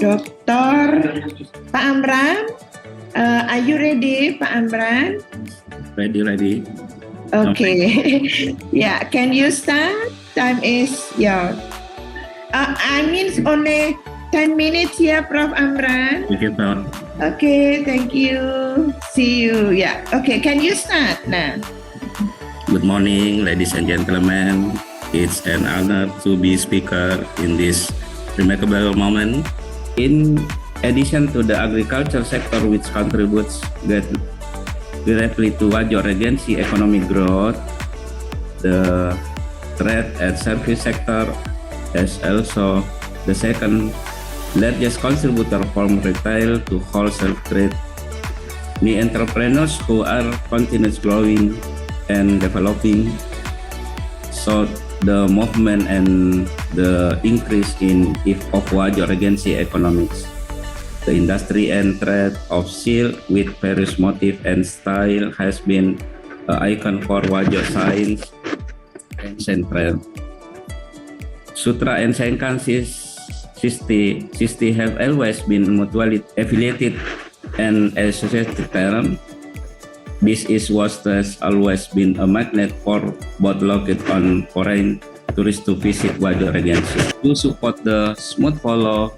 Dr. Pak Amran, are you ready, Pak Amran? Ready. Okay. Yeah, can you start? Time is yours. I mean only 10 minutes here, Prof. Amran. Thank you, Prof. Okay, thank you. See you. Yeah. Okay, can you start now? Good morning, ladies and gentlemen. It's an honor to be speaker in this remarkable moment. In addition to the agriculture sector, which contributes directly to Wajo Regency economic growth, the trade and service sector is also the second largest contributor from retail to wholesale trade. The entrepreneurs who are continuously growing and developing, so the movement and the increase of Wajo Regency economics. The industry and trade of silk with various motif and style has been an icon for Wajo science and central. Sutra and Senkan Sisti have always been mutually affiliated and associated term. This has always been a magnet for both local and foreign tourists to visit Wajo Regency. To support the smooth flow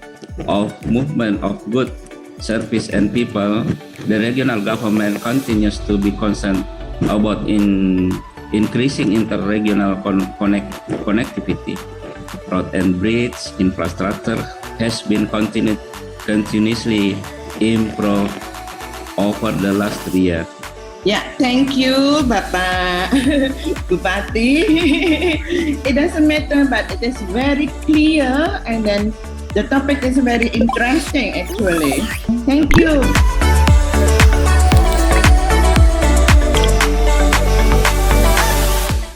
of movement of goods, service, and people, the regional government continues to be concerned about increasing interregional connectivity. Road and bridge infrastructure has been continuously improved over the last 3 years. Yeah, thank you, Bapak Bupati. It doesn't matter, but it is very clear, and then the topic is very interesting, actually. Thank you.